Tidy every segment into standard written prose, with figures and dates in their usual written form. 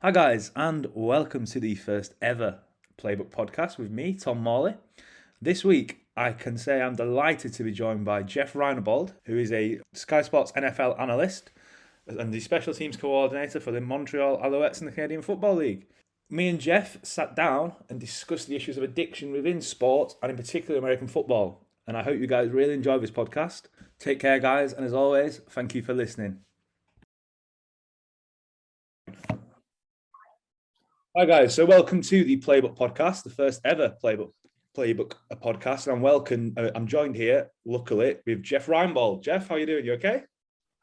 Hi, guys, and welcome to the first ever Playbook podcast with me, Tom Morley. This week, I can say I'm delighted to be joined by Jeff Reinebold, who is a Sky Sports NFL analyst and the special teams coordinator for the Montreal Alouettes in the Canadian Football League. Me and Jeff sat down and discussed the issues of addiction within sport and in particular American football. And I hope you guys really enjoy this podcast. Take care, guys, and as always, thank you for listening. Hi guys, so welcome to the Playbook podcast, the first ever Playbook podcast, and I'm joined here, luckily, with Jeff Reinebold. Jeff, how are you doing? You okay?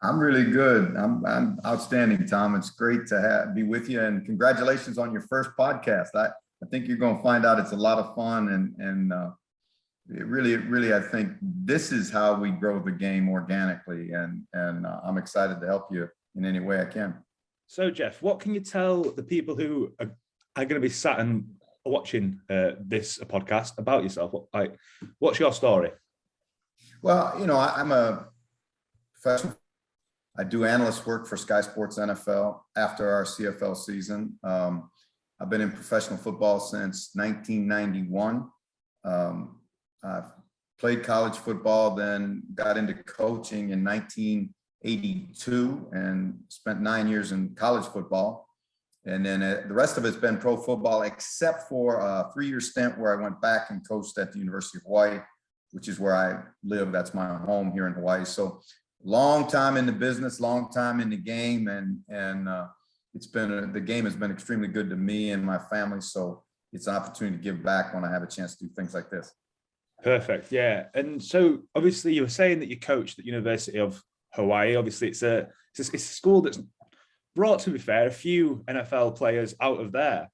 I'm really good. I'm outstanding, Tom. It's great to be with you, and congratulations on your first podcast. I think you're going to find out it's a lot of fun, and it really I think this is how we grow the game organically, and I'm excited to help you in any way I can. So, Jeff, what can you tell the people who are going to be sat and watching this podcast about yourself? What's your story? Well, I'm a professional. I do analyst work for Sky Sports NFL after our CFL season. I've been in professional football since 1991. I've played college football, then got into coaching in 1982 and spent 9 years in college football. And then the rest of it's been pro football, except for a 3-year stint where I went back and coached at the University of Hawaii, which is where I live. That's my home here in Hawaii. So long time in the business, long time in the game, and it's been the game has been extremely good to me and my family. So it's an opportunity to give back when I have a chance to do things like this. Perfect, yeah. And so obviously you were saying that you coached at the University of Hawaii. Obviously it's a school that's brought, to be fair, a few NFL players out of there.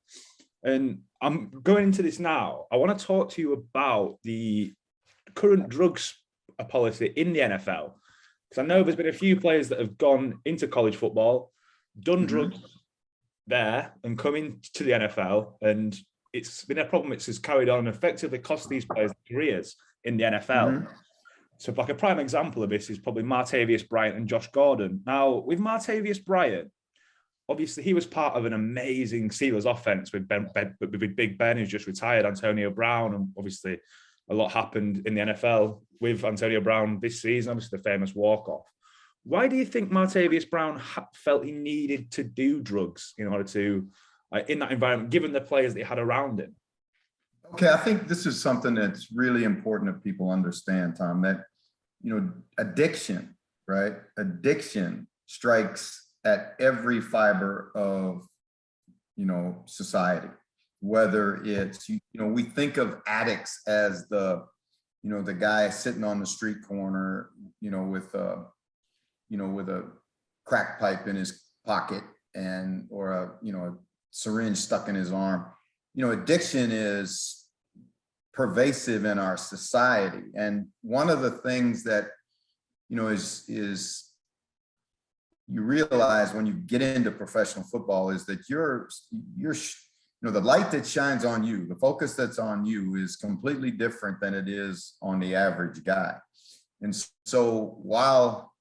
And I'm going into this now. I want to talk to you about the current drugs policy in the NFL. Because I know there's been a few players that have gone into college football, done drugs there, and come into the NFL. And it's been a problem. It's just carried on and effectively cost these players careers in the NFL. So like a prime example of this is probably Martavius Bryant and Josh Gordon. Now, with Martavius Bryant, obviously, he was part of an amazing Steelers offense with Big Ben, who's just retired, Antonio Brown, and obviously a lot happened in the NFL with Antonio Brown this season, obviously the famous walk-off. Why do you think Martavius Brown felt he needed to do drugs in order to, in that environment, given the players that he had around him? Okay, I think this is something that's really important that people understand, Tom, that, addiction, right? Addiction strikes at every fiber of, society, whether it's, we think of addicts as the guy sitting on the street corner, with a crack pipe in his pocket or a syringe stuck in his arm. Addiction is pervasive in our society. And one of the things that, is you realize when you get into professional football is that the light that shines on you, the focus that's on you is completely different than it is on the average guy. And so while,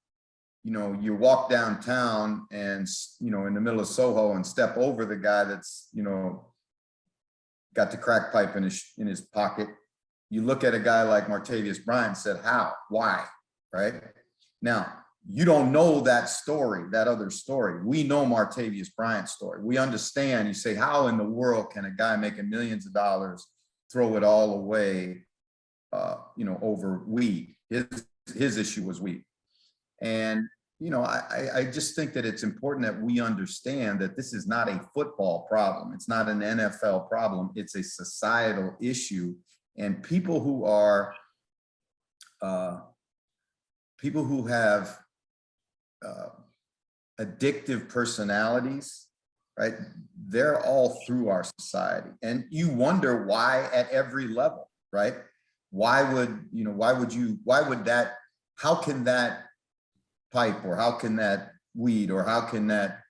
you walk downtown and, in the middle of Soho and step over the guy that's, got the crack pipe in his pocket, you look at a guy like Martavius Bryant and said, how, why, right? Now, you don't know that story, that other story. We know Martavius Bryant's story. We understand. You say, how in the world can a guy making millions of dollars throw it all away, over weed? His issue was weed. And, I just think that it's important that we understand that this is not a football problem. It's not an NFL problem. It's a societal issue. And people who have addictive personalities, right? They're all through our society. And you wonder why at every level, right? How can that pipe, or how can that weed, or how can that,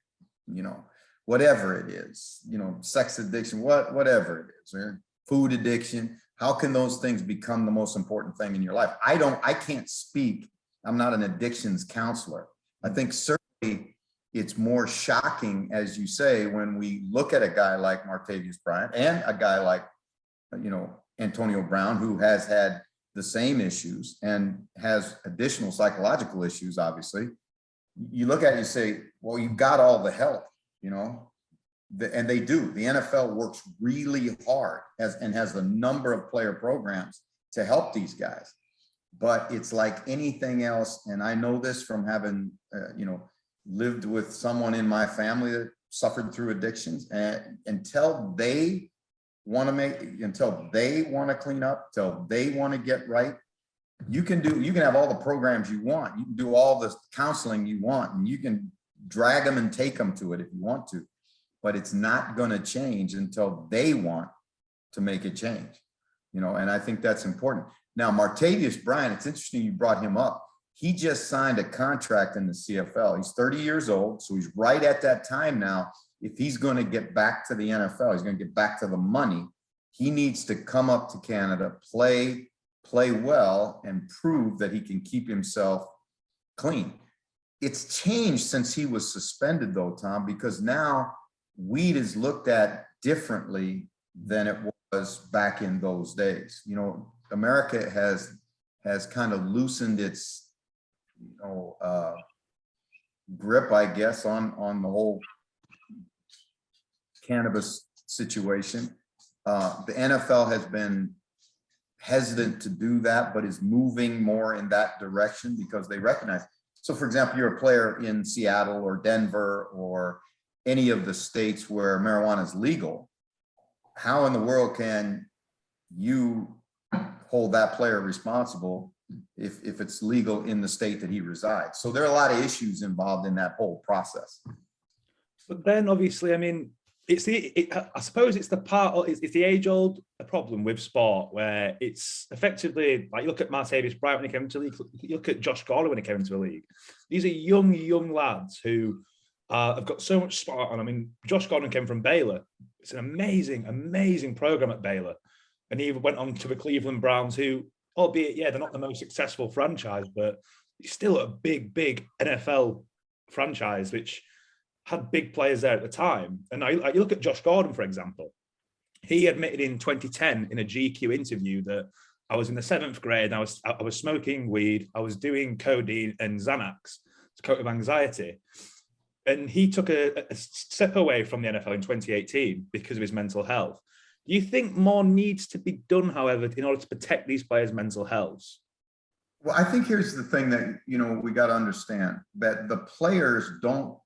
whatever it is, sex addiction, whatever it is, or food addiction, how can those things become the most important thing in your life? I can't speak. I'm not an addictions counselor. I think certainly It's more shocking, as you say, when we look at a guy like Martavis Bryant and a guy like, Antonio Brown, who has had the same issues and has additional psychological issues, obviously. You look at it and say, well, you've got all the help, and they do. The NFL works really hard and has a number of player programs to help these guys. But it's like anything else. And I know this from having, lived with someone in my family that suffered through addictions, and until they want to clean up, till they want to get right, you can have all the programs you want. You can do all the counseling you want, and you can drag them and take them to it if you want to, but it's not going to change until they want to make it change, and I think that's important. Now, Martavis Bryant, it's interesting you brought him up. He just signed a contract in the CFL. He's 30 years old, so he's right at that time now. If he's going to get back to the NFL, he's going to get back to the money, he needs to come up to Canada, play well, and prove that he can keep himself clean. It's changed since he was suspended, though, Tom, because now weed is looked at differently than it was back in those days. America has kind of loosened its grip, I guess, on the whole cannabis situation. The NFL has been hesitant to do that, but is moving more in that direction because they recognize. So, for example, you're a player in Seattle or Denver or any of the states where marijuana is legal. How in the world can you hold that player responsible if it's legal in the state that he resides? So there are a lot of issues involved in that whole process. But then, obviously, I suppose it's the age-old problem with sport, where it's effectively like, you look at Martavis Bryant when he came into the league, you look at Josh Gordon when he came into the league. These are young lads who have got so much spot on. Josh Gordon came from Baylor. It's an amazing program at Baylor. And he went on to the Cleveland Browns, who, albeit, they're not the most successful franchise, but it's still a big NFL franchise, which had big players there at the time. And you look at Josh Gordon, for example. He admitted in 2010 in a GQ interview that I was in the 7th grade, and I was smoking weed, I was doing codeine and Xanax to cope with anxiety. And he took a step away from the NFL in 2018 because of his mental health. Do you think more needs to be done, however, in order to protect these players' mental health? Well, I think here's the thing that, we got to understand, that the players don't,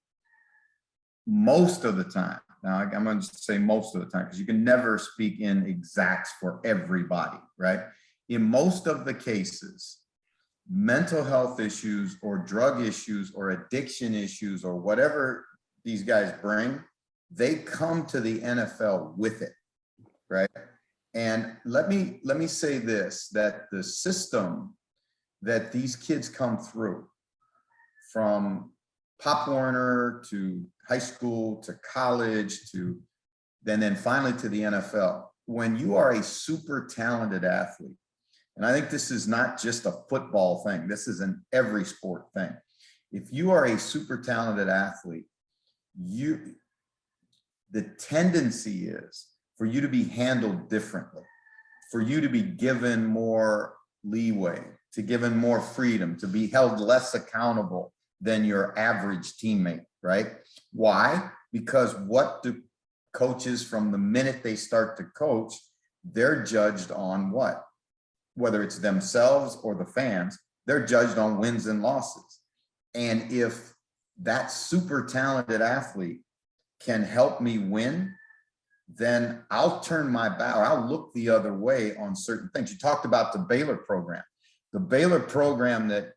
most of the time, now I'm going to say most of the time, because you can never speak in exacts for everybody, right? In most of the cases, mental health issues or drug issues or addiction issues or whatever these guys bring, they come to the NFL with it, right? And let me say this, that the system that these kids come through, from Pop Warner to high school to college to then finally to the NFL, when you are a super talented athlete, and I think this is not just a football thing, this is an every sport thing. If you are a super talented athlete, the tendency is for you to be handled differently, for you to be given more leeway, to given more freedom, to be held less accountable than your average teammate, right? Why? Because what do coaches, from the minute they start to coach, they're judged on what? Whether it's themselves or the fans, they're judged on wins and losses. And if that super talented athlete can help me win, then I'll turn my back, or I'll look the other way on certain things. You talked about the Baylor program. The Baylor program that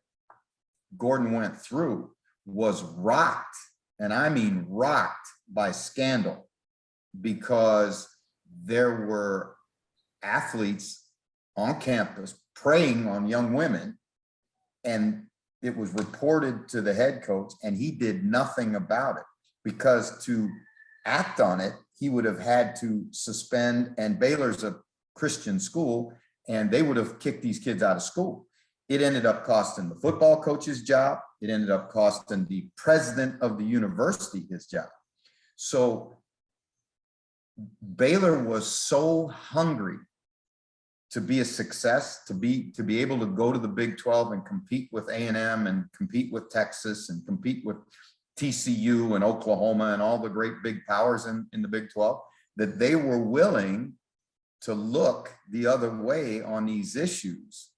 Gordon went through was rocked, and I mean rocked, by scandal, because there were athletes on campus preying on young women, and it was reported to the head coach, and he did nothing about it, because to act on it, he would have had to suspend, and Baylor's a Christian school, and they would have kicked these kids out of school. It ended up costing the football coach's job. It ended up costing the president of the university his job. So Baylor was so hungry to be a success, to be able to go to the Big 12 and compete with A&M and compete with Texas and compete with TCU and Oklahoma and all the great big powers in the Big 12, that they were willing to look the other way on these issues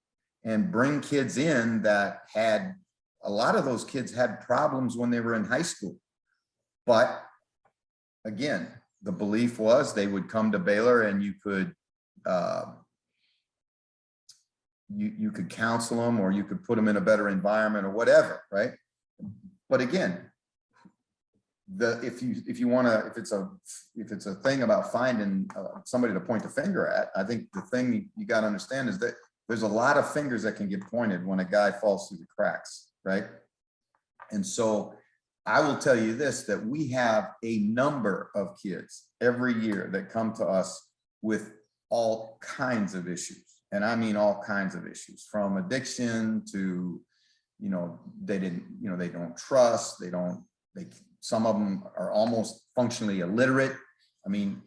and bring kids in that had, a lot of those kids had problems when they were in high school. But again, the belief was they would come to Baylor and you could you could counsel them, or you could put them in a better environment or whatever, right? But again, if it's a thing about finding somebody to point the finger at, I think the thing you got to understand is that there's a lot of fingers that can get pointed when a guy falls through the cracks, right? And so I will tell you this, that we have a number of kids every year that come to us with all kinds of issues. And I mean all kinds of issues, from addiction to, they don't trust, some of them are almost functionally illiterate. I mean,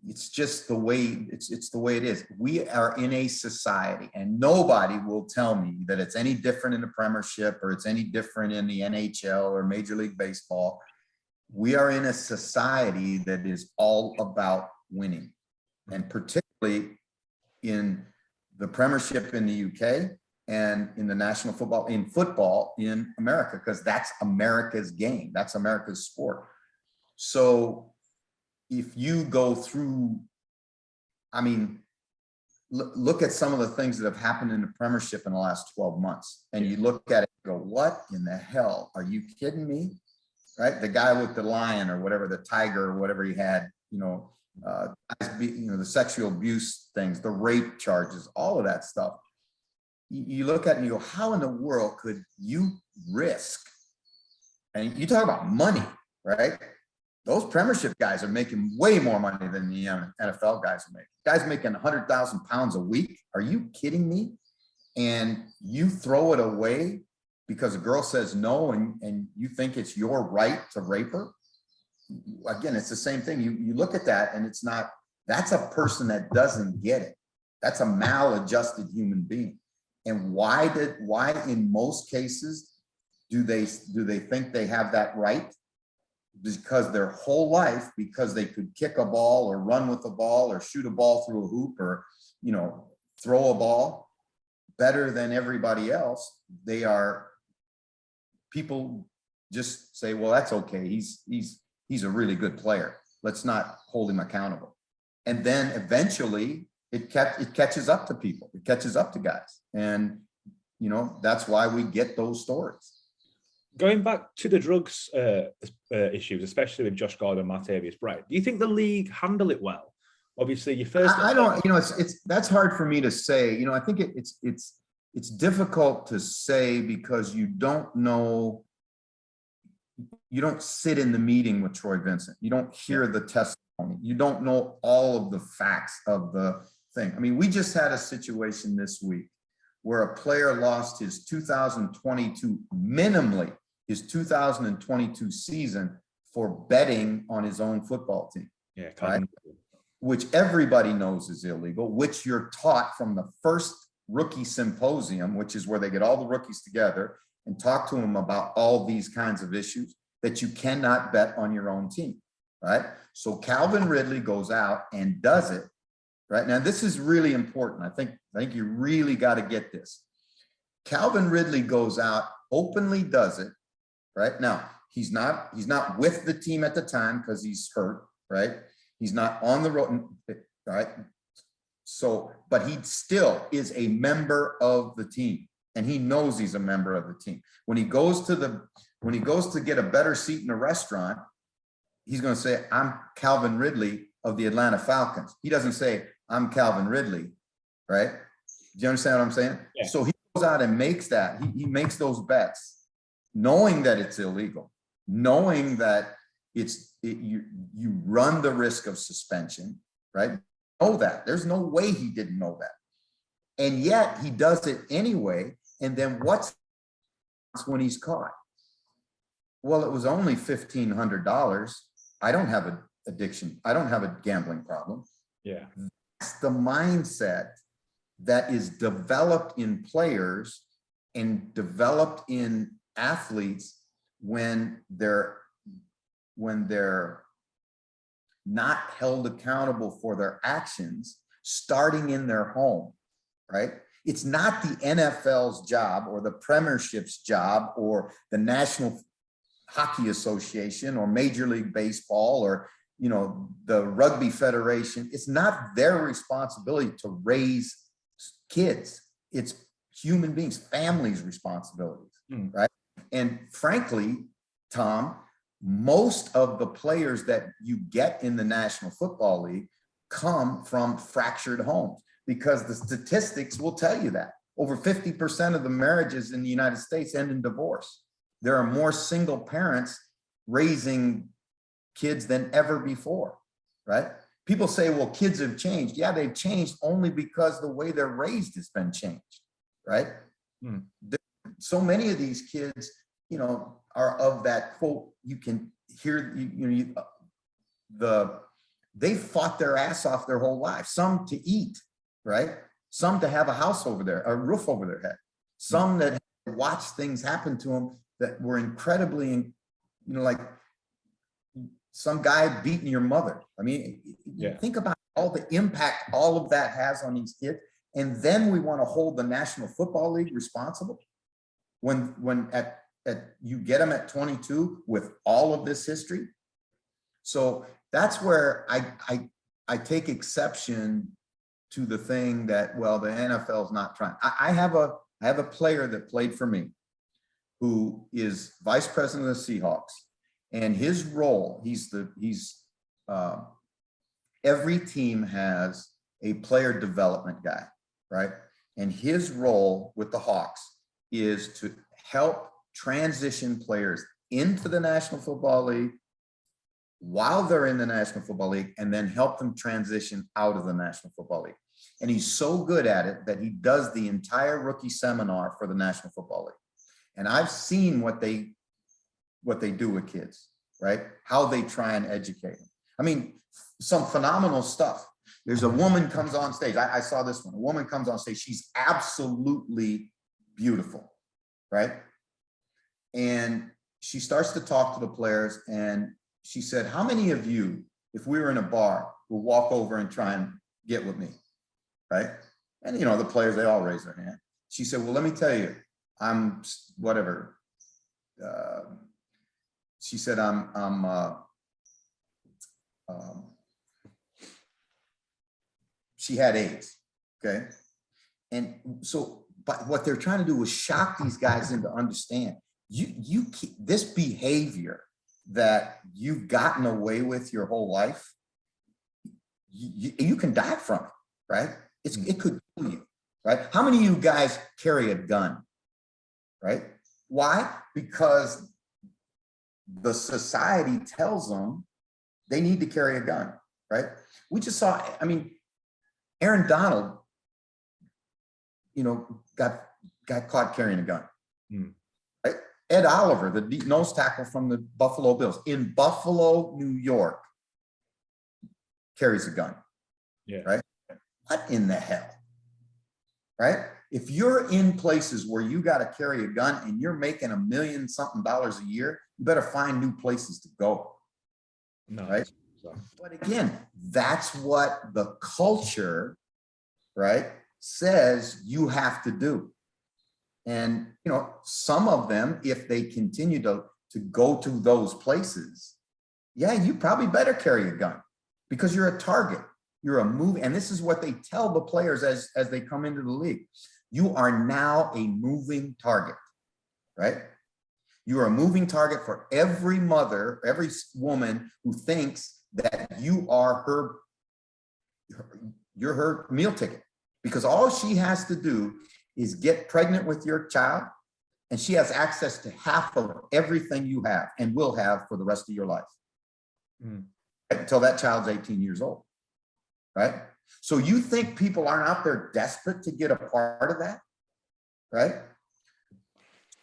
it's just the way, it's the way it is. We are in a society, and nobody will tell me that it's any different in the Premiership or it's any different in the NHL or Major League Baseball. We are in a society that is all about winning, and particularly in the Premiership in the UK and in the national football, in America, because that's America's game. That's America's sport. So if you go through, I mean, look at some of the things that have happened in the Premiership in the last 12 months, and you look at it and go, what in the hell? Are you kidding me? Right? The guy with the lion or whatever, the tiger or whatever he had, the sexual abuse things, the rape charges, all of that stuff. You look at it and you go, how in the world could you risk? And you talk about money, right? Those Premiership guys are making way more money than the NFL guys are making. Guys making 100,000 pounds a week. Are you kidding me? And you throw it away because a girl says no, and you think it's your right to rape her? Again, it's the same thing. You look at that and it's not, that's a person that doesn't get it. That's a maladjusted human being. And why in most cases do they think they have that right? Because their whole life, because they could kick a ball or run with a ball or shoot a ball through a hoop or, throw a ball better than everybody else, people just say, well, that's okay. He's a really good player. Let's not hold him accountable. And then eventually it catches up to people. It catches up to guys. And, that's why we get those stories. Going back to the drugs issues, especially with Josh Gordon, Martavius Bryant, do you think the league handle it well? Obviously, you first. I don't. That's hard for me to say. I think it's difficult to say because you don't know. You don't sit in the meeting with Troy Vincent. You don't hear the testimony. You don't know all of the facts of the thing. I mean, we just had a situation this week where a player lost his 2022, minimally his 2022 season for betting on his own football team. Yeah, right? Which everybody knows is illegal, which you're taught from the first rookie symposium, which is where they get all the rookies together and talk to them about all these kinds of issues, that you cannot bet on your own team, right? So Calvin Ridley goes out and does it, right? Now, this is really important. I think you really got to get this. Calvin Ridley goes out, openly does it, right? Now, he's not with the team at the time because he's hurt, right? He's not on the road, right? So, but he still is a member of the team, and he knows he's a member of the team. When he goes to get a better seat in a restaurant, he's going to say, I'm Calvin Ridley of the Atlanta Falcons. He doesn't say, I'm Calvin Ridley, right? Do you understand what I'm saying? Yeah. So he goes out and makes that. He makes those bets, knowing that it's illegal, knowing that you run the risk of suspension, right? Know that. There's no way he didn't know that. And yet he does it anyway. And then what's when he's caught? Well, it was only $1,500. I don't have an addiction. I don't have a gambling problem. Yeah. That's the mindset that is developed in players and developed in athletes when they're not held accountable for their actions, starting in their home, right? It's not the NFL's job or the Premiership's job or the National Hockey Association or Major League Baseball or, you know, the Rugby Federation. It's not their responsibility to raise kids. It's human beings, families' responsibilities, right? And frankly, Tom, most of the players that you get in the National Football League come from fractured homes, because the statistics will tell you that over 50% of the marriages in the United States end in divorce. There are more single parents raising kids than ever before, right? People say, well, kids have changed. Yeah, they've changed only because the way they're raised has been changed, right? So many of these kids, you know, are of that quote, you can hear, they fought their ass off their whole life, some to eat, right? Some to have a house over there, a roof over their head, some that watched things happen to them that were incredibly, you know, like some guy beating your mother. I mean, think about all the impact all of that has on these kids. And then we want to hold the National Football League responsible when you get them at 22 with all of this history. So that's where I take exception to the thing that, well, the NFL is not trying. I have a player that played for me who is vice president of the Seahawks, and his role, every team has a player development guy, right? And his role with the Hawks is to help transition players into the National Football League while they're in the National Football League, and then help them transition out of the National Football League. And he's so good at it that he does the entire rookie seminar for the National Football League. And I've seen what they do with kids, right? How they try and educate them. I mean, some phenomenal stuff. There's a woman comes on stage. I saw this one. A woman comes on stage. She's absolutely beautiful, right? And she starts to talk to the players, and she said, how many of you, if we were in a bar, will walk over and try and get with me, right? And, you know, the players, they all raise their hand. She said, well, let me tell you, I'm whatever. She said, she had AIDS, okay? And so, but what they're trying to do is shock these guys into understand, this behavior that you've gotten away with your whole life, you can die from it, right? It could kill you, right? How many of you guys carry a gun, right? Why? Because the society tells them they need to carry a gun, right? We just saw, I mean, Aaron Donald, you know, got caught carrying a gun. Right? Ed Oliver, the nose tackle from the Buffalo Bills in Buffalo, New York, carries a gun. Yeah. Right? What in the hell? Right? If you're in places where you got to carry a gun and you're making $1 million something a year, you better find new places to go. No, right? But again, that's what the culture, right, says you have to do. And, you know, some of them, if they continue to go to those places, yeah, you probably better carry a gun because you're a target. You're a move. And this is what they tell the players as they come into the league. You are now a moving target, right? You are a moving target for every mother, every woman who thinks that you're her meal ticket, because all she has to do is get pregnant with your child, and she has access to half of everything you have and will have for the rest of your life, right? Until that child's 18 years old, right? So you think people aren't out there desperate to get a part of that, right?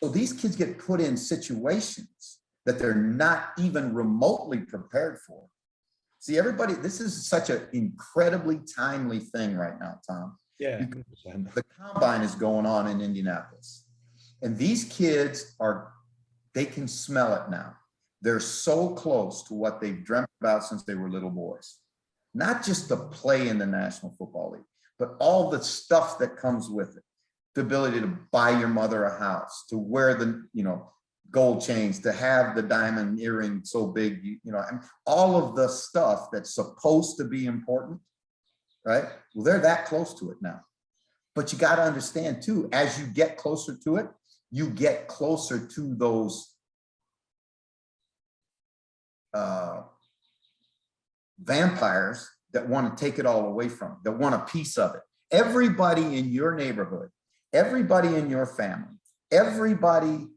So these kids get put in situations that they're not even remotely prepared for. See, everybody, this is such an incredibly timely thing right now, Tom. Yeah, the combine is going on in Indianapolis, and these kids they can smell it now. They're so close to what they've dreamt about since they were little boys. Not just the play in the National Football League, but all the stuff that comes with it. The ability to buy your mother a house, to wear the, gold chains, to have the diamond earring so big, and all of the stuff that's supposed to be important, right? Well, they're that close to it now. But you got to understand too, as you get closer to it, you get closer to those vampires that want to take it all away from, that want a piece of it. Everybody in your neighborhood, everybody in your family, everybody,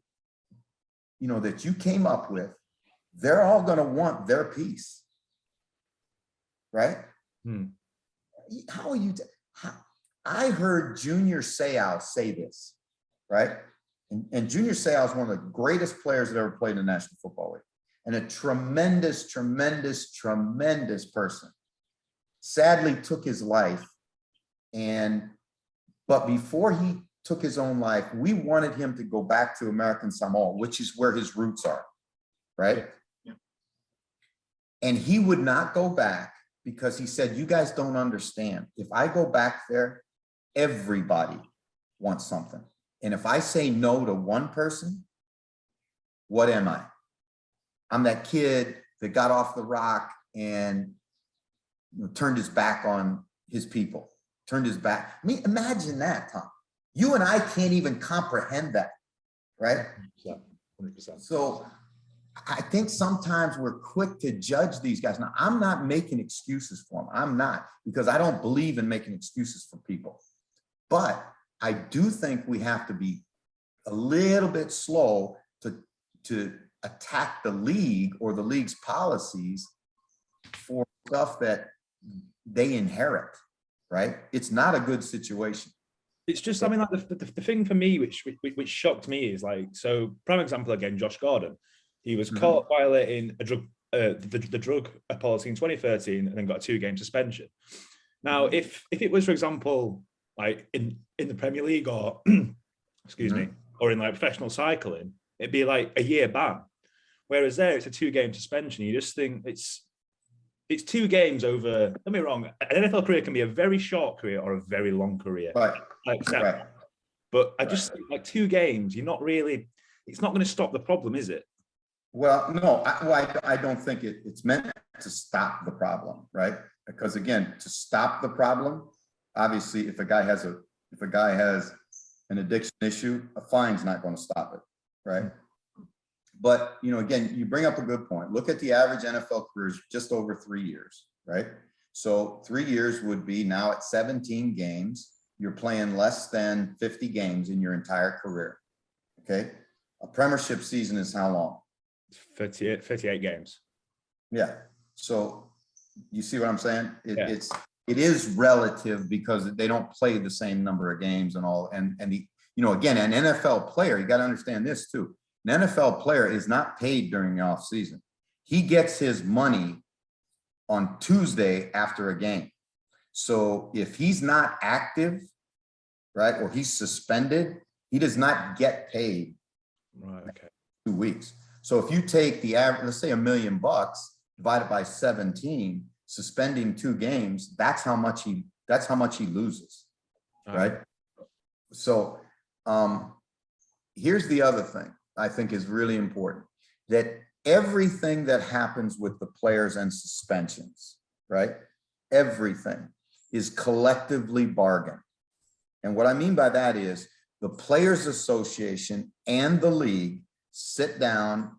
that you came up with, they're all going to want their piece, right? How are you? I heard Junior Seau say this, right? And Junior Seau is one of the greatest players that ever played in the National Football League, and a tremendous, tremendous, tremendous person. Sadly, took his life, but before he took his own life, we wanted him to go back to American Samoa, which is where his roots are, right? Yeah. And he would not go back because he said, you guys don't understand. If I go back there, everybody wants something. And if I say no to one person, what am I? I'm that kid that got off the rock and turned his back on his people, turned his back. I mean, imagine that, Tom. You and I can't even comprehend that, right? 100%. So I think sometimes we're quick to judge these guys. Now, I'm not making excuses for them. I'm not, because I don't believe in making excuses for people. But I do think we have to be a little bit slow to attack the league or the league's policies for stuff that they inherit, right? It's not a good situation. It's just, I mean, like the thing for me, which shocked me is like, so prime example again, Josh Gordon. He was caught violating the drug policy in 2013 and then got a 2-game suspension. Now, if it was, for example, like in the Premier League or, excuse me, or in like professional cycling, it'd be like a year ban. Whereas there, it's a 2-game suspension. You just think it's 2 games over, don't get me wrong, an NFL career can be a very short career or a very long career. Right. Right. But I just think like 2 games, you're not really, it's not going to stop the problem, is it? Well, no, I don't think it's meant to stop the problem, right? Because again, to stop the problem, obviously, if a guy has an addiction issue, a fine's not going to stop it, right? But, again, you bring up a good point. Look at the average NFL career is just over 3 years, right? So 3 years would be now at 17 games. You're playing less than 50 games in your entire career, okay? A premiership season is how long? 38 games. Yeah. So you see what I'm saying? It is relative because they don't play the same number of games and all. And again, an NFL player, you got to understand this too. An NFL player is not paid during the off season. He gets his money on Tuesday after a game. So if he's not active, right, or he's suspended, he does not get paid. Right. Okay. 2 weeks. So if you take the average, let's say $1 million divided by 17, suspending 2 games, that's how much he loses, right? So here's the other thing I think is really important, that everything that happens with the players and suspensions, right? Everything is collectively bargained. And what I mean by that is the Players Association and the league sit down,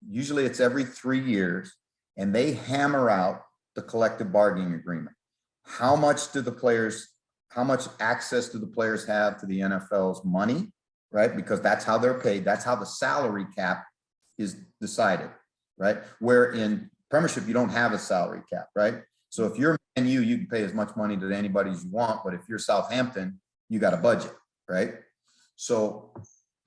usually it's every 3 years, and they hammer out the collective bargaining agreement. How much access do the players have to the NFL's money, right? Because that's how they're paid. That's how the salary cap is decided, right? Where in Premiership, you don't have a salary cap, right? So if you're Man U, you can pay as much money to anybody as you want, but if you're Southampton, you got a budget, right? So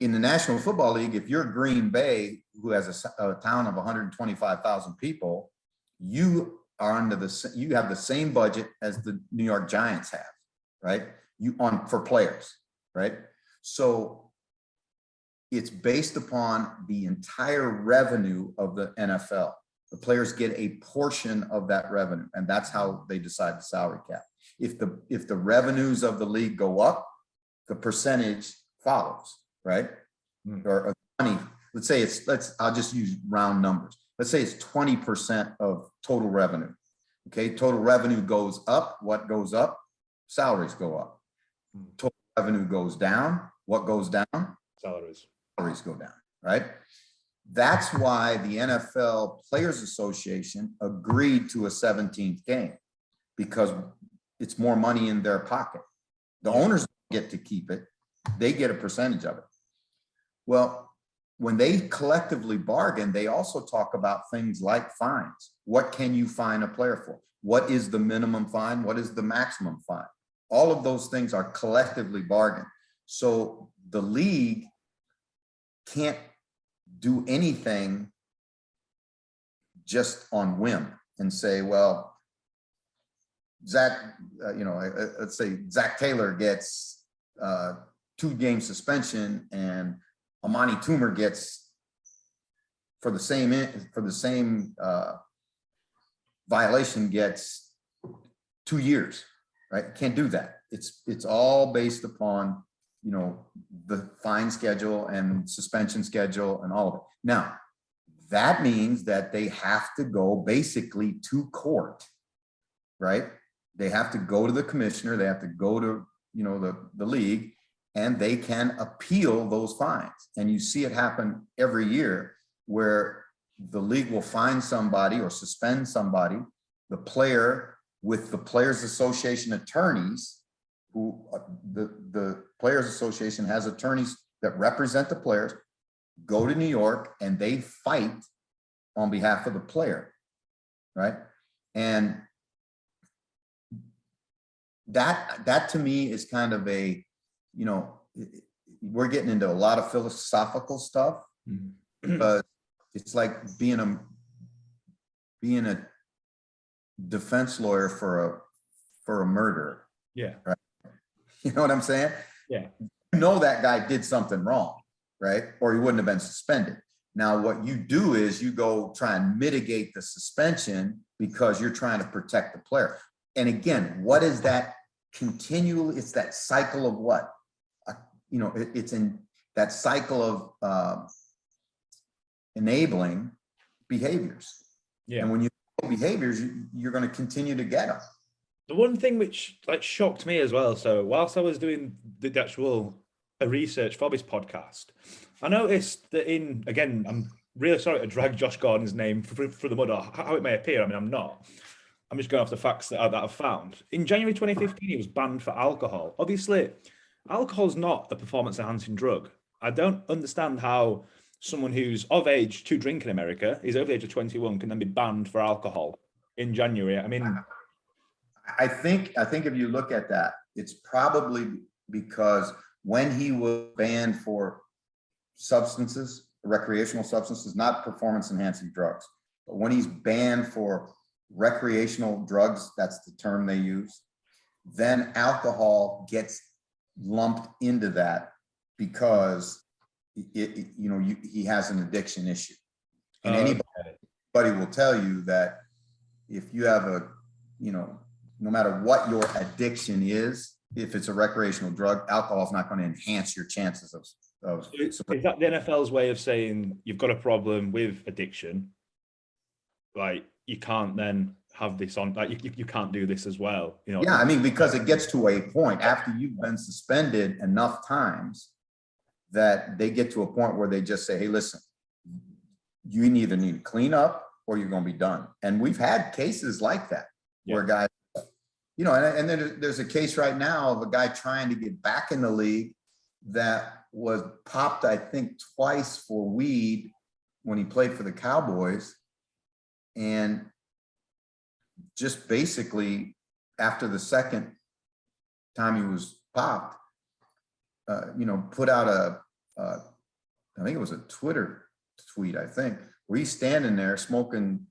in the National Football League, if you're Green Bay, who has a town of 125,000 people, you are you have the same budget as the New York Giants have, right? For players, right? So it's based upon the entire revenue of the NFL. The players get a portion of that revenue, and that's how they decide the salary cap. If the revenues of the league go up, the percentage follows, right? Or money. Let's say I'll just use round numbers. Let's say it's 20% of total revenue. Okay, total revenue goes up. What goes up? Salaries go up. Total revenue goes down. What goes down? Salaries. Salaries go down, right? That's why the NFL Players Association agreed to a 17th game, because it's more money in their pocket. The owners get to keep it. They get a percentage of it. Well, when they collectively bargain, they also talk about things like fines. What can you fine a player for? What is the minimum fine? What is the maximum fine? All of those things are collectively bargained. So the league can't do anything just on whim and say, well, Zach, let's say Zach Taylor gets 2-game suspension and Amani Toomer gets for the same violation gets 2 years, right? Can't do that. It's all based upon, the fine schedule and suspension schedule and all of it. Now, that means that they have to go basically to court, right? They have to go to the commissioner, they have to go to, the league, and they can appeal those fines. And you see it happen every year where the league will fine somebody or suspend somebody, the player with the Players Association attorneys, who the Players Association has attorneys that represent the players, go to New York and they fight on behalf of the player, right? And that to me is kind of a, we're getting into a lot of philosophical stuff, but it's like being a defense lawyer for a murderer. Yeah. Right. You know what I'm saying? Yeah. That guy did something wrong, right? Or he wouldn't have been suspended. Now, what you do is you go try and mitigate the suspension because you're trying to protect the player. And again, what is that continually? It's that cycle of what? It's in that cycle of enabling behaviors. Yeah. And when you behaviors, you're going to continue to get them. The one thing which shocked me as well. So whilst I was doing the actual research for this podcast, I noticed that again, I'm really sorry to drag Josh Gordon's name through the mud, or how it may appear. I mean, I'm not. I'm just going off the facts that I've found. In January 2015, he was banned for alcohol. Obviously, alcohol's not a performance-enhancing drug. I don't understand how someone who's of age to drink in America, is over the age of 21, can then be banned for alcohol in January. I mean, I think if you look at that, it's probably because when he was banned for substances, recreational substances, not performance-enhancing drugs, but when he's banned for recreational drugs, that's the term they use, then alcohol gets lumped into that because he has an addiction issue. And anybody will tell you that if you have no matter what your addiction is, if it's a recreational drug, alcohol is not going to enhance your chances of. Is that the NFL's way of saying you've got a problem with addiction? Like, you can't then have this on, like you can't do this as well. Yeah, I mean, because it gets to a point after you've been suspended enough times that they get to a point where they just say, hey, listen, you either need to clean up or you're going to be done. And we've had cases like that where guys, and then there's a case right now of a guy trying to get back in the league that was popped, I think, twice for weed when he played for the Cowboys. And just basically after the second time he was popped, put out I think it was a Twitter tweet, I think, where he's standing there smoking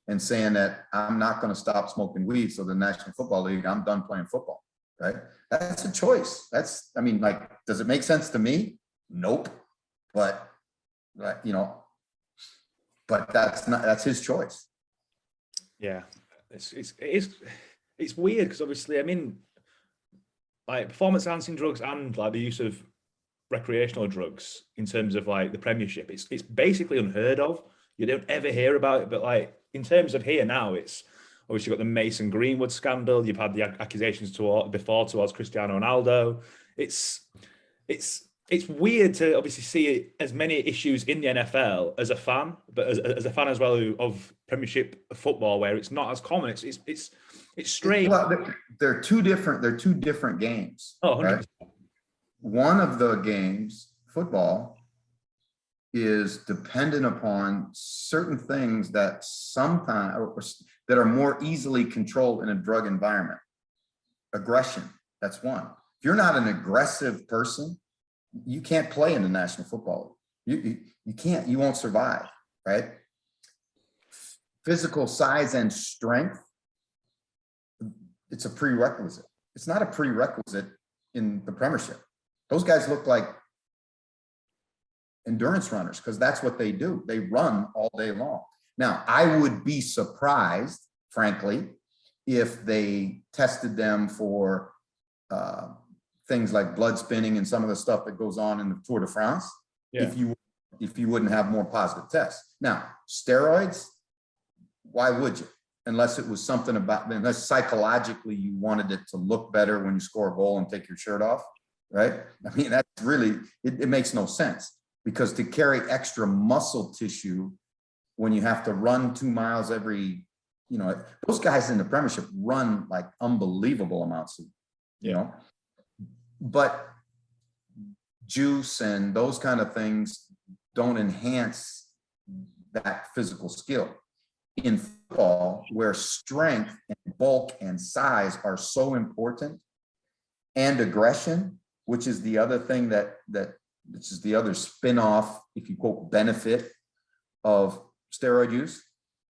and saying that I'm not going to stop smoking weed. So the National Football League, I'm done playing football, right? That's a choice. Does it make sense to me? Nope. But that's his choice. Yeah. It's weird because obviously, I mean, like performance enhancing drugs and like the use of recreational drugs in terms of like the Premiership, it's basically unheard of. You don't ever hear about it, but like in terms of here now, it's obviously got the Mason Greenwood scandal. You've had the accusations towards Cristiano Ronaldo. It's weird to obviously see as many issues in the NFL as a fan, but as a fan as well of Premiership football, where it's not as common. It's strange. Well, they're two different games. Oh, 100%. Right? One of the games, football, is dependent upon certain things that sometimes that are more easily controlled in a drug environment. Aggression, that's one. If you're not an aggressive person, you can't play in the National Football League. You can't, you won't survive, right? Physical size and strength, it's a prerequisite. It's not a prerequisite in the Premiership. Those guys look like endurance runners because that's what they do. They run all day long. Now, I would be surprised, frankly, if they tested them for things like blood spinning and some of the stuff that goes on in the Tour de France. Yeah. If you wouldn't have more positive tests. Now, steroids, why would you? Unless it was something unless psychologically you wanted it to look better when you score a goal and take your shirt off, right? I mean, that's really, it makes no sense, because to carry extra muscle tissue when you have to run 2 miles every, those guys in the Premiership run like unbelievable amounts of, but juice and those kind of things don't enhance that physical skill. In football, where strength and bulk and size are so important, and aggression, which is the other thing which is the other spin-off, if you quote, benefit of steroid use,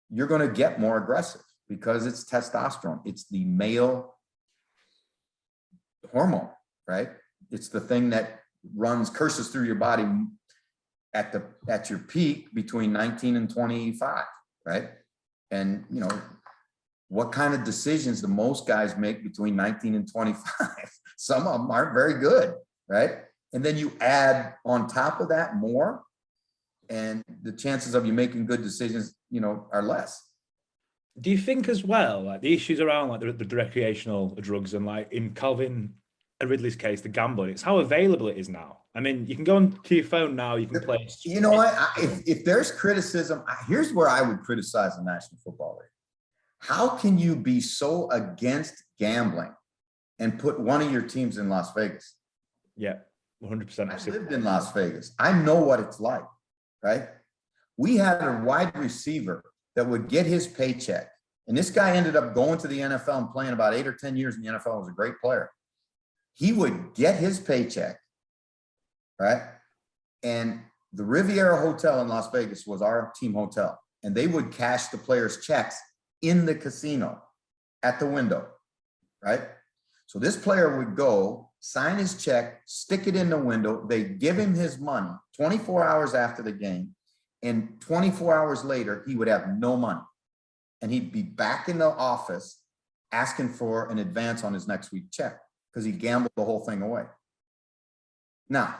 you're going to get more aggressive because it's testosterone. It's the male hormone, right? It's the thing that curses through your body at your peak between 19 and 25, right? And what kind of decisions do most guys make between 19 and 25? Some of them aren't very good, right? And then you add on top of that more, and the chances of you making good decisions, are less. Do you think as well, like the issues around like the recreational drugs and like in Calvin Ridley's case, the gambling, it's how available it is now. I mean, you can go onto your phone now, you can play. You know what? If there's criticism, here's where I would criticize the National Football League. How can you be so against gambling and put one of your teams in Las Vegas? Yeah, 100%. I lived in Las Vegas. I know what it's like, right? We had a wide receiver that would get his paycheck. And this guy ended up going to the NFL and playing about 8 or 10 years in the NFL. Was a great player. He would get his paycheck, right? And the Riviera Hotel in Las Vegas was our team hotel. And they would cash the players' checks in the casino at the window, right? So this player would go, sign his check, stick it in the window. They give him his money 24 hours after the game. And 24 hours later, he would have no money. And he'd be back in the office asking for an advance on his next week check because he gambled the whole thing away. Now,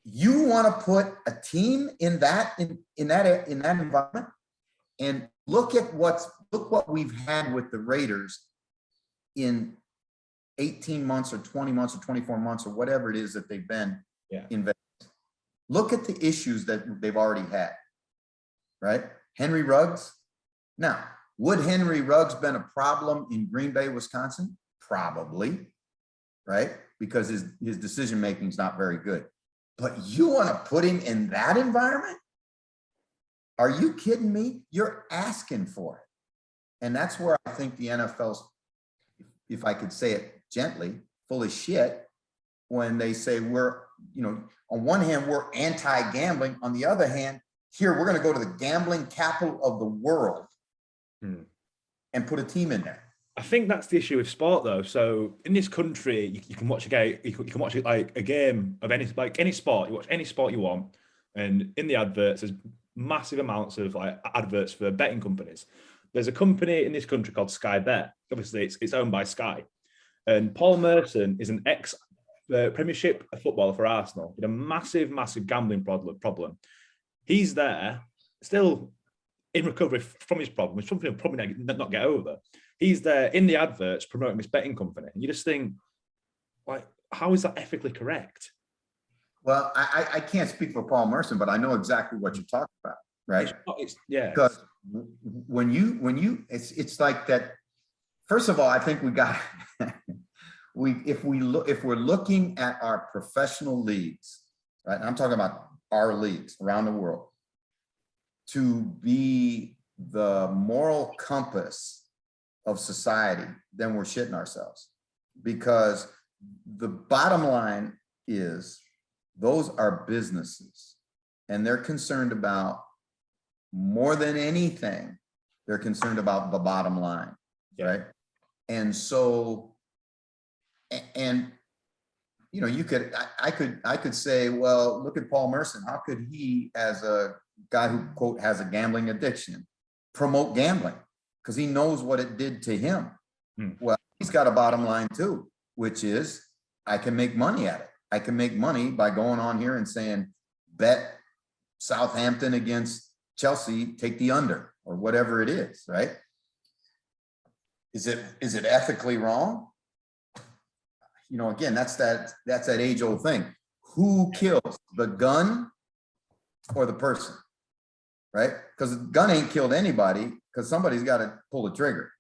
you want to put a team in that environment, and look what we've had with the Raiders in 18 months or 20 months or 24 months or whatever it is that they've been in Vegas. Look at the issues that they've already had, right? Henry Ruggs. Now, would Henry Ruggs been a problem in Green Bay, Wisconsin? Probably, right? Because his decision-making is not very good. But you want to put him in that environment? Are you kidding me? You're asking for it. And that's where I think the NFL's, if I could say it gently, full of shit when they say we're, on one hand, we're anti-gambling. On the other hand, here, we're going to go to the gambling capital of the world and put a team in there. I think that's the issue with sport, though. So in this country, you can watch a game. You can watch it like a game of any sport. You watch any sport you want, and in the adverts, there's massive amounts of like adverts for betting companies. There's a company in this country called Sky Bet. Obviously, it's owned by Sky, and Paul Merson is an ex Premiership footballer for Arsenal with a massive, massive gambling problem. He's there still in recovery from his problem. It's something he'll probably not get over. He's there in the adverts promoting this betting company. And you just think, like, how is that ethically correct? Well, I can't speak for Paul Merson, but I know exactly what you're talking about, right? Yeah. Because when you, it's like that. First of all, I think we got, if we're looking at our professional leagues, right? And I'm talking about our leagues around the world, to be the moral compass of society, then we're shitting ourselves. Because the bottom line is those are businesses, and they're concerned about, more than anything, they're concerned about the bottom line, right? And so, and I could say, well, look at Paul Merson. How could he, as a guy who, quote, has a gambling addiction, promote gambling? Because he knows what it did to him. Well, he's got a bottom line too, which is I can make money at it. I can make money by going on here and saying, bet Southampton against Chelsea, take the under, or whatever it is, right? Is it ethically wrong? Again, that's that age-old thing. Who kills, the gun or the person, right? Because the gun ain't killed anybody, because somebody's got to pull the trigger,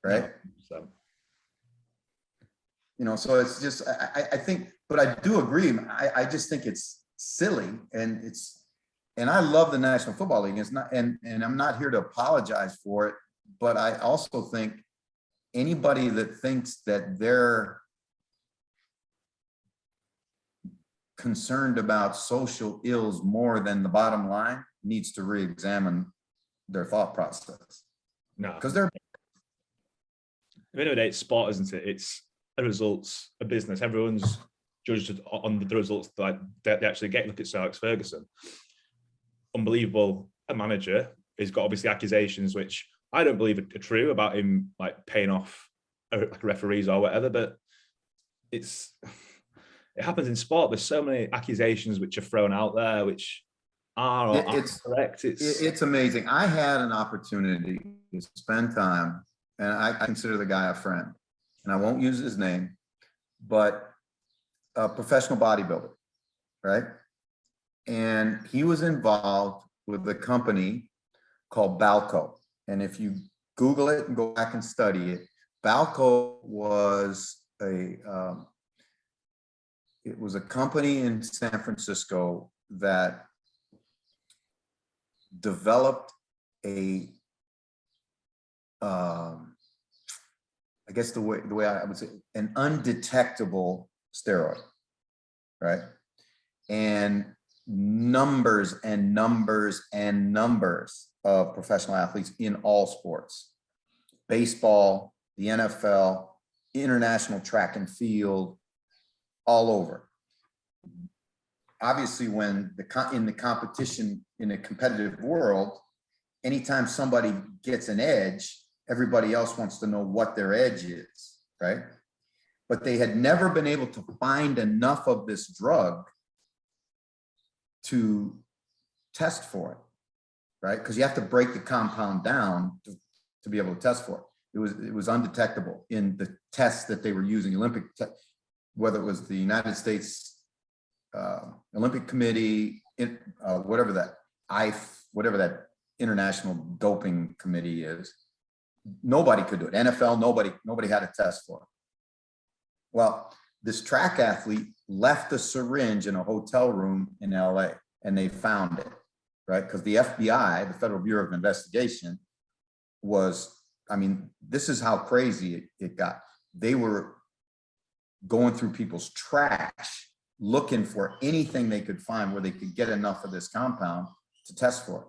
right? No, so it's just, I think, but I do agree. I just think it's silly, and I love the National Football League. It's not, and I'm not here to apologize for it, but I also think anybody that thinks that they're concerned about social ills more than the bottom line needs to re-examine their thought process. No, because they're. At the end of the day, it's sport, isn't it? It's a results, a business. Everyone's judged on the results that they actually get. Look at Sir Alex Ferguson, unbelievable a manager. He's got obviously accusations which I don't believe are true about him like paying off like referees or whatever, but it happens in sport. There's so many accusations which are thrown out there which are or aren't correct. It's amazing. I had an opportunity to spend time, and I consider the guy a friend, and I won't use his name, but a professional bodybuilder, right? And he was involved with a company called Balco. And if you Google it and go back and study it, Balco was it was a company in San Francisco that developed I guess the way I would say, an undetectable steroid, right? And numbers and numbers and numbers of professional athletes in all sports, baseball, the NFL, international track and field, all over. Obviously, when in the competition, in a competitive world, anytime somebody gets an edge, everybody else wants to know what their edge is, right? But they had never been able to find enough of this drug to test for it, right? Because you have to break the compound down to be able to test for it. It was undetectable in the tests that they were using, whether it was the United States Olympic Committee, whatever that international doping committee is. Nobody could do it. NFL, nobody had a test for it. Well, this track athlete left a syringe in a hotel room in LA, and they found it. right? Because the FBI, the Federal Bureau of Investigation, was, I mean, this is how crazy it got. They were going through people's trash, looking for anything they could find where they could get enough of this compound to test for it.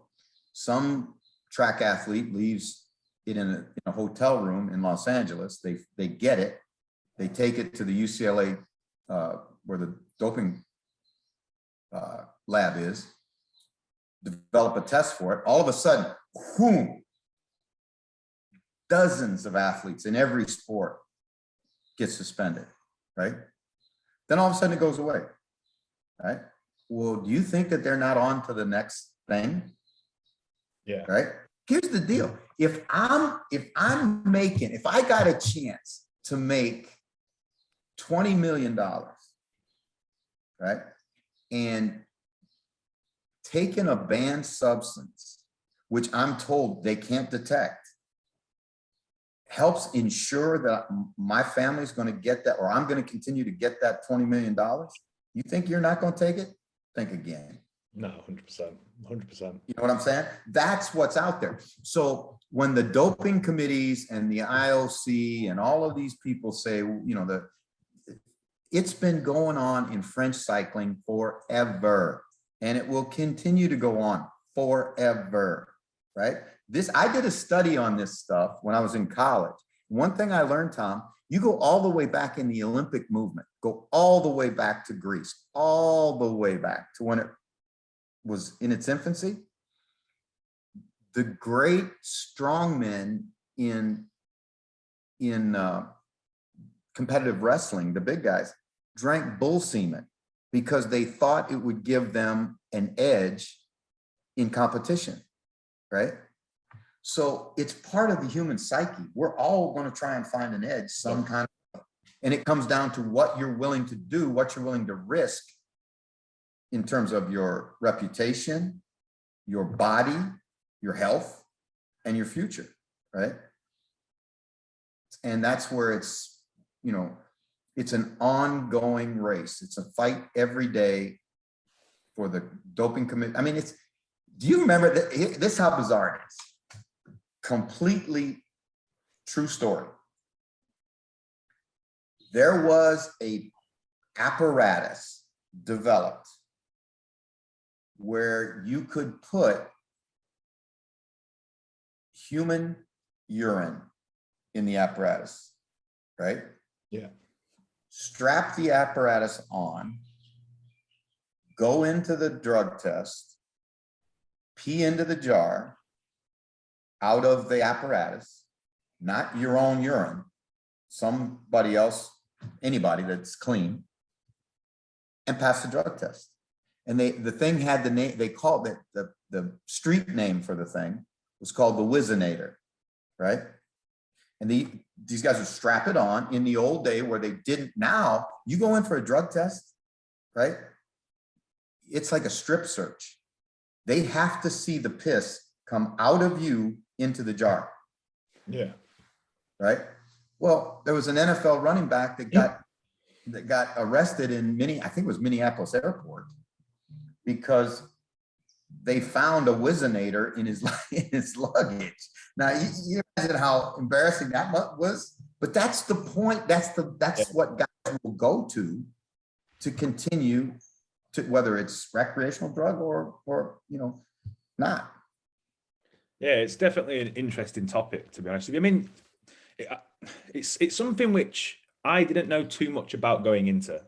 Some track athlete leaves it in a hotel room in Los Angeles. They get it. They take it to the UCLA, where the doping lab is, develop a test for it. All of a sudden, boom, dozens of athletes in every sport get suspended, right? Then all of a sudden it goes away, right? Well, do you think that they're not on to the next thing? Yeah. Right. Here's the deal. If I got a chance to make $20 million, right? And taking a banned substance, which I'm told they can't detect, helps ensure that my family's going to get that, or I'm going to continue to get that $20 million. You think you're not going to take it? Think again. No, 100%. 100%. You know what I'm saying? That's what's out there. So when the doping committees and the IOC and all of these people say, you know, it's been going on in French cycling forever, and it will continue to go on forever, right? I did a study on this stuff when I was in college. One thing I learned, Tom, you go all the way back in the Olympic movement, go all the way back to Greece, all the way back to when it was in its infancy. The great strongmen in competitive wrestling, the big guys, drank bull semen because they thought it would give them an edge in competition, right? So it's part of the human psyche. We're all going to try and find an edge, some kind of, and it comes down to what you're willing to do, what you're willing to risk in terms of your reputation, your body, your health, and your future, right? And that's where it's, you know, it's an ongoing race. It's a fight every day for the doping committee. I mean, do you remember that? This is how bizarre it is. Completely true story. There was a apparatus developed where you could put human urine in the apparatus, right? Yeah. Strap the apparatus on, go into the drug test, pee into the jar, out of the apparatus, not your own urine, somebody else, anybody that's clean, and pass the drug test. And the thing had the name, they called it, the street name for the thing was called the Whizzinator, right? And these guys would strap it on. In the old day where they didn't, now you go in for a drug test, right? It's like a strip search. They have to see the piss come out of you into the jar. Yeah. Right. Well, there was an NFL running back that got arrested in I think it was Minneapolis airport, because they found a Whizzinator in his luggage. Now you imagine how embarrassing that was, but that's the point. That's what guys will go to continue to, whether it's recreational drug or you know, not. Yeah, it's definitely an interesting topic, to be honest with you. I mean, it's something which I didn't know too much about going into.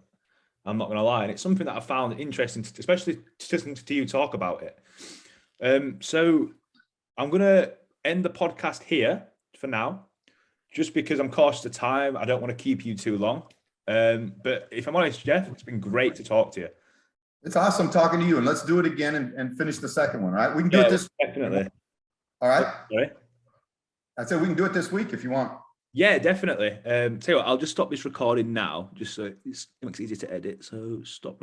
I'm not going to lie, and it's something that I found interesting, especially listening to you talk about it. So I'm going to end the podcast here for now, just because I'm cautious of time. I don't want to keep you too long. But if I'm honest, Jeff, it's been great to talk to you. It's awesome talking to you, and let's do it again and finish the second one. All right, we can do it this definitely. All right. Sorry? I said we can do it this week if you want. Yeah, definitely. Tell you what, I'll just stop this recording now, just so it makes it easier to edit. So stop.